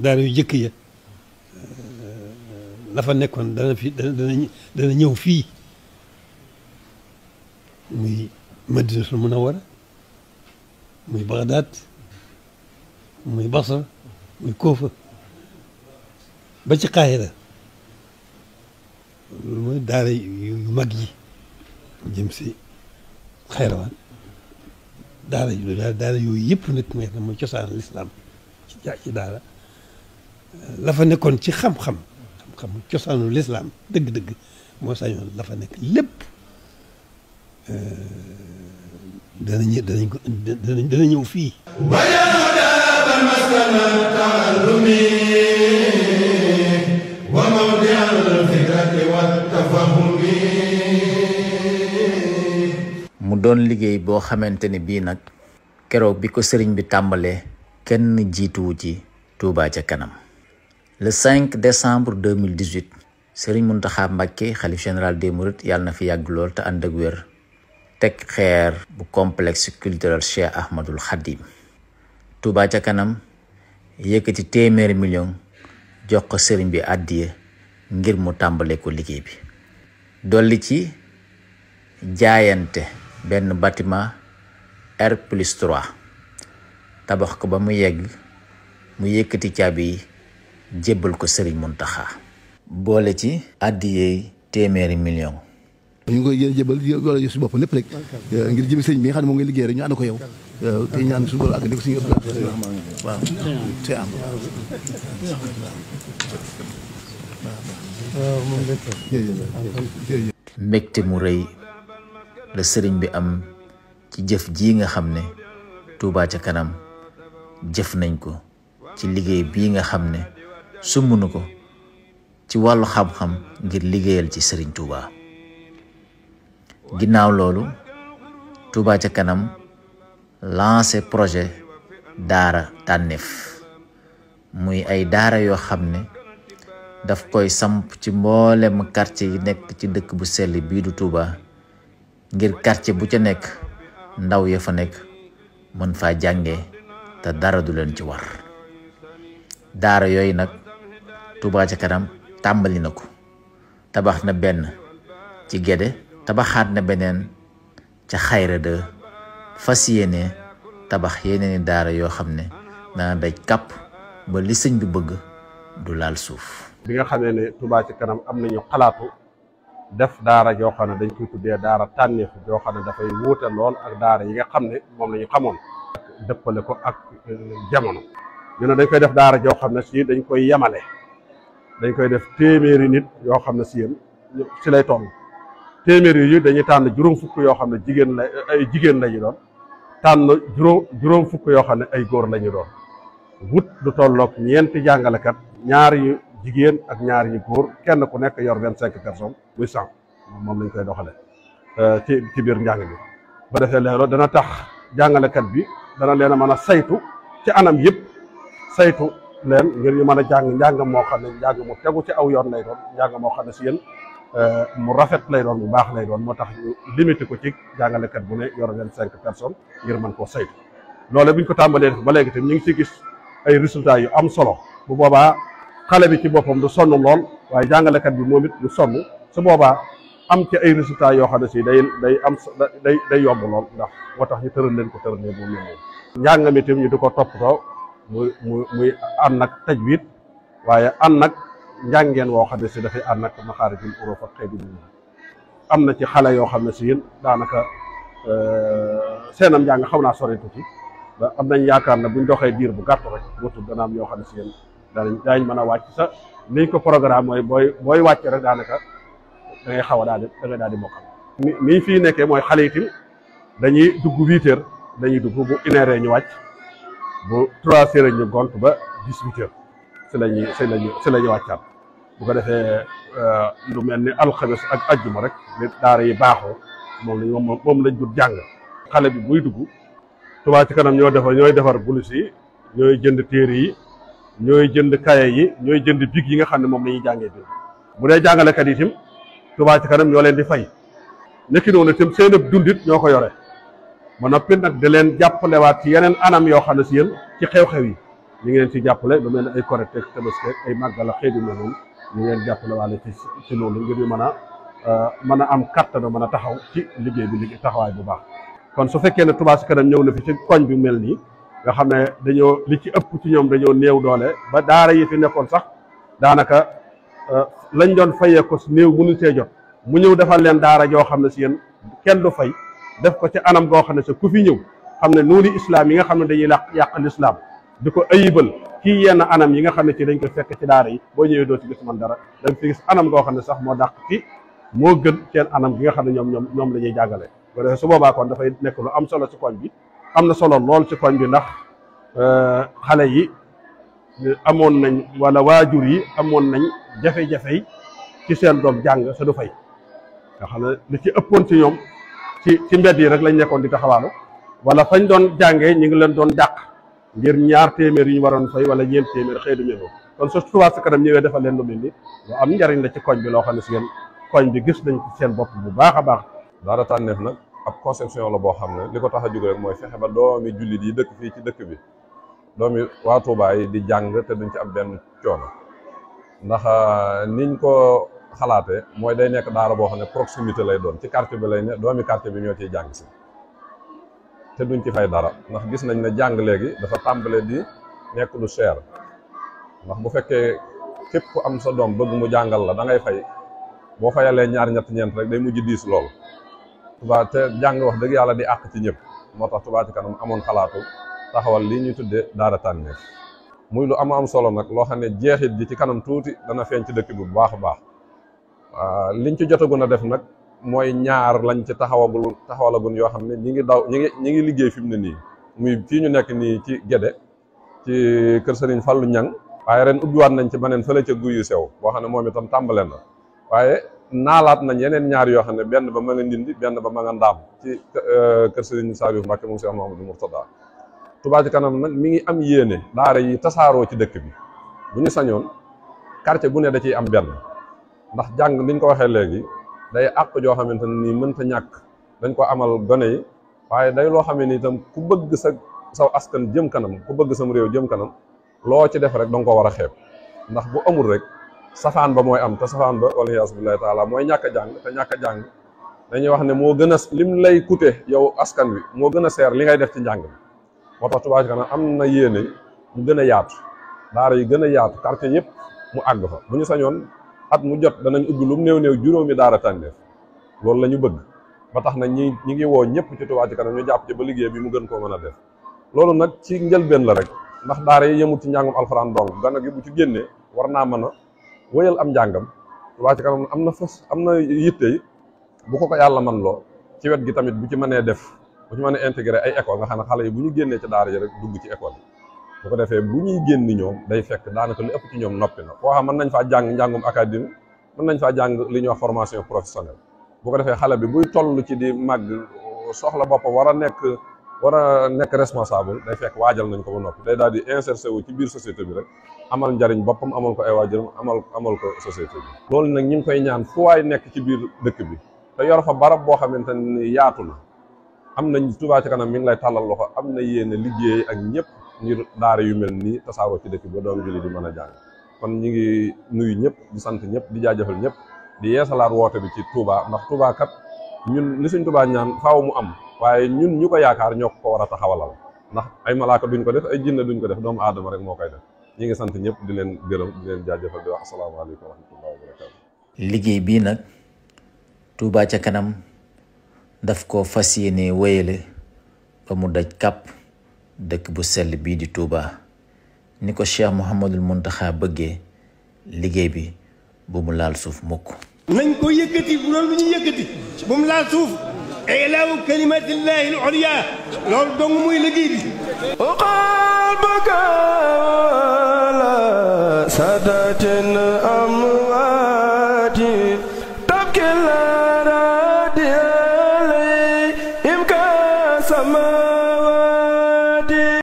daara yu jëkk ya la fa nekkoon dana ñëw fii muy Madinatul Munawwara muy Bagdad muy Basra muy Kufa ba ci Qaahira loolu mooy daara yu mag yi jëm si Xayrawaan daara yooyu yëpp nag mooy cosaan lislaam ci daara la fa nekkoon ci xam-xam cosaanu lislaam dëgg-dëgg moo sañoon la fa nekk lépp dana ñëw fii. mu doon liggéey boo xamante ne bii nag keroog bi ko sëriñ bi tàmbalee kenn jiituwu ci Touba ca kanam. Le 5 décembre 2018 sëriñ Mountakha Mbacké xalif général des Mourides yàlla na fi yàgg lool te ànd ak wér teg xeer bu complexe culturel Cheikh Ahmadul Khadim. Touba ca kanam yëkkati téeméeri million jox ko sëriñ bi àddiya ngir mu tàmbale ko liggéey bi. dolli ci jaayante benn bâtiment R+3 tabax ko ba mu yegg mu yëkkati caabi yi jébbal ko sëriñ Mountakha. boole ci àddiyey téeméeri million. ñu ngi koy jébal wala yu si bopp lépp rek ngir jëmi sëriñ bi nga xam ne moom ngay liggéey rek ñu ànd ko yow te ñaan suñu borom ak di ko suñu waaw te am mbégte mu rëy la sëriñ bi am ci jëf ji nga xam ne Touba ca kanam jëf nañ ko ci liggéey bii nga xam ne sumb na ko ci wàllu xam-xam ngir liggéeyal ci sëriñ Touba. ginnaaw loolu Touba ca kanam lancé projet daara tànneef muy ay daara yoo xam ne daf koy samp ci mboolem quartier yi nekk ci dëkk bu sell bii du Touba ngir quartier bu ca nekk ndaw ya fa nekk mën faa jànge te dara du leen ci war. daara yooyu nag Touba ca kanam tàmbali na ko tabax na benn ci Gédé tabaxaat na beneen ca Xayra de fas yéene tabax yeneeni daara yoo xam ne dana daj kàpp ba li sëñ bi bëgg du laal suuf. bi nga xamee ne Touba ca kanam am nañu xalaatu def daara joo xam ne dañ koy tuddee daara tànneef joo xam ne dafay wuute lool ak daara yi nga xam ne moom la ñu xamoon dëppale ko ak jamono. ñu ne dañ koy def daara joo xam ne si dañ koy yemale dañ koy def téeméeri nit yoo xam ne si yéen si lay toll. téeméeri yi dañuy tànn juróom fukk yoo xam ne jigéen lañu doon tànn juróom fukk yoo xam ne ay góor lañu doon wut lu tolloog ñeenti jàngalekat ñaar yu jigéen ak ñaar yu góor kenn ku nekk yor 25 personnes muy 100 moom lañ koy doxale ci biir njàng bi. ba defee loolu dana tax jàngalekat bi dana leen a mën a saytu ci anam yëpp saytu leen ngir ñu mën a jàng njàng moo xam ne njàng mu tegu ci aw yoon lay doon njàng moo xam ne si yéen mu rafet lay doon mu baax lay doon moo tax ñu limité ko ci jàngalekat bu ne yor 25 personnes ngir mën koo saytu. loole bu ñu ko tàmbalee ba léegi tam ñu ngi si gis ay résultats yu am solo bu boobaa xale bi ci boppam du sonn lool waaye jàngalekat bi moom it du sonn su boobaa am ci ay résultats yoo xam ne si day yomb lool ndax moo tax ñu tëral leen ko tëral leen moom la njàng mi tam ñu di ko toppatoo muy ànd nag tajwid waaye ànd nag njàngeen woo xam ne si dafay ànd nag maxaarijul uruuf ak xeeti bi am na ci xale yoo xam ne si yéen daanaka seenam njàng xaw naa sori tuuti ba am nañ yaakaar ne buñ doxee diir bu gàtt rek dootul dana am yoo xam ne si yéen daañ mën a wàcc sa niñ ko programme mooy booy wàcc rek daanaka da ngay xaw a daal di mokkal. ni fii nekkee mooy xale itam dañuy dugg 8 heures dañuy dugg bu 1 heure ñu wàcc bu 3 heures ñu gont ba 18 heures si la ñuy wàccaat bu ko defee lu mel ni alxames ak ajjuma rek nit daara yi baaxoo moom lañ dul jàng. xale bi buy dugg Touba ca kanam ñooy defar bulus yi ñooy jënd téere yi ñooy jënd kaye yi ñooy jënd big yi nga xam ne moom la ñuy jàngee bi bu dee jàngalekat yi itam Touba ca kanam ñoo leen di fay nekki noonu itam seen ab dundit ñoo ko yore ba noppi nag di leen jàppalewaat ci yeneen anam yoo xam ne si yéen ci xew-xew yi ñu ngi leen ci jàppale lu mel ne ay Korite ak Tabaski ay màggal ak xeet yu mel noonu ñu ngi leen jàppale waale ci loolu ngir ñu mën a am kattan mën a taxaw ci liggéey bi taxawaay bu baax. kon su fekkee ne Touba Ca Kanam ñëw na fi ci koñ bi mel nii nga xam ne dañoo li ci ëpp ci ñoom dañoo néew doole ba daara yi fi nekkoon sax daanaka lañ doon fayee ko néew mënu see jot mu ñëw defal leen daara joo xam ne si yéen kenn du fay def ko ci anam goo xam ne sa ku fi ñëw xam ne nuuri islam yi nga xam ne dañuy yàq l'islam di ko ayibal kii yenn anam yi nga xam ne ci dañ koy fekk ci daara yi boo ñëwee doo ci gis man dara da nga fi gis anam goo xam ne sax moo dàq ci moo gën seen anam gi nga xam ne ñoom la ñuy jàngale su boobaa kon dafay nekk lu am solo ci koñ bi am na solo lool ci koñ bi ndax xale yi amoon nañ wala waajur yi amoon nañ jafe-jafe ci seen doom jàng sa du fay nga xam ne li ci ëppoon ci ñoom ci mbedd yi rek lañ nekkoon di taxawaalu wala fañ doon jàngee ñu ngi leen doon dàq ngir ñaar téeméer yu ñu waroon fay wala ñeent téeméer xëy du mel kon su Touba Ca Kanam ñëwee defal leen lu mel ni lu am njariñ la ci koñ bi loo xam ne si yéen koñ bi gis nañ ci seen bopp bu baax a baax. Daara Tànneef nag ab conception la boo xam ne li ko tax a jóg rek mooy fexe ba doomi jullit yi dëkk fii ci dëkk bi doomi waa Touba yi di jàng te duñ ci am benn coono ndax niñ ko xalaate mooy day nekk daara boo xam ne proximité lay doon ci quartier bi lay ne doomi quartier bi ñoo ciy jàng si te duñ ci fay dara ndax gis nañ ne jàng léegi dafa tàmbale di nekk lu cher ndax bu fekkee képp ku am sa doom bëgg mu jàngal la da ngay fay boo fayalee ñaar ñett ñeent rek day mujj diis lool Touba te jàng wax dëgg yàlla di àq ci ñëpp moo tax Touba Ca Kanam amoon xalaatu taxawal lii ñuy tuddee Daara Tànneef muy lu am solo nag loo xam ne jeexit ji ci kanam tuuti dana feeñ ci dëkk bi bu baax a baax liñ ci jotagun a def nag mooy ñaar lañ ci taxawalagun yoo xam ne ñi ngi liggéey fi mu ne nii muy fii ñu nekk nii ci Gédé ci kër Serigne Fallou Ñang waaye ren ubbiwaat nañ ci beneen fële ca Guyu Sew boo xam ne moom itam tàmbale na waaye naalaat nañ yeneen ñaar yoo xam ne benn ba ma nga Ndindi benn ba ma nga Ndaam ci kër Serigne Saliou Mbacké moom Cheikh Mouhamadou Mourtada Touba Ca Kanam nag mi ngi am yéene daara yi tasaaroo ci dëkk bi bu ñu sañoon quartier bu ne da ciy am benn ndax jàng liñ ko waxee léegi day àq joo xamante ne nii mënta ñàkk dañ ko amal gone yi waaye day loo xam ne ni itam ku bëgg saw askan jëm kanam ku bëgg sam réew jëm kanam loo ci def rek danga ko war a xeeb ndax bu amul rek safaan ba mooy am te safaan ba wala yaasu billahi taala mooy ñàkk a jàng te ñàkk a jàng dañuy wax ne moo gën a lim lay coûter yow askan wi moo gën a seer li ngay def ci njàng bi moo tax Touba Ca Kanam am na yéene mu gën a yaatu daara yi gën a yaatu quartier yëpp mu àgg fa bu ñu sañoon at mu jot danañ ubbi lu mu néew juróomi Daara Tànneef loolu la ñu bëgg ba tax na ñi ngi woo ñëpp ci Touba Ca Kanam ñu jàpp ci ba liggéey bi mu gën koo mën a def loolu nag ci njëlbeen la rek ndax daara yi yemut ci njàngum alxuraan dong gana gi bu ci génnee war naa mën a wëyal am njàngam Touba Ca Kanam am na yitte yi bu ko yàlla man loo ci wet gi tamit bu ci mënee def bu ci mënee intégré ay école nga xam ne xale yi bu ñu génnee ci daara yi rek dugg ci école yi bu ko defee bu ñuy génn ñoom day fekk daanaka li ëpp ci ñoom noppi na foo xam mën nañ faa jàng njàngum académie mën nañ faa jàng li ñuy wax formation professionnelle bu ko defee xale bi buy toll ci di màgg soxla boppam war a nekk responsable day fekk waajal nañ ko ba noppi day daal di insérer wu ci biir société bi rek amal njariñ boppam amal ko ay waajuram amal ko société bi loolu nag ñu ngi koy ñaan fu waay nekk ci biir dëkk bi te yor fa barab boo xamante ni yaatu na am nañ Touba Ca Kanam mi ngi lay tàllal loxo am na yéene liggéey ak ñëpp ngir daara yu mel nii tasaaroo ci dëkk bi ba doom julli di mën a jàng kon ñi ngi nuyu ñëpp di sant ñëpp di jaajëfal ñëpp di yeesalaat woote bi ci Touba ndax Touba kat ñun li suñ Touba ñaan faaw mu am waaye ñun ñu ko yaakaar ñoo ko war a taxawalal ndax ay malaaka duñ ko def ay jinne duñ ko def doomu aadama rek moo koy def ñi ngi sant ñëpp di leen gërëm di leen jaajëfal di wax asalaamaaleykum wa rahmatullahi wa barakatu liggéey bii nag Touba Ca Kanam daf ko fas yéene wéyale ba mu daj kàpp dëkk bu sell bii di Touba ni ko Cheikh Mouhamadul Mountakha bëggee liggéey bi bu mu laal suuf mukk nañ ko yëkkati bu doon lu ñu yëkkati bu mu laal suuf ilaahu kalimatillahi al-ulya loolu dong muy liggéey bi qalbaka la sadatin am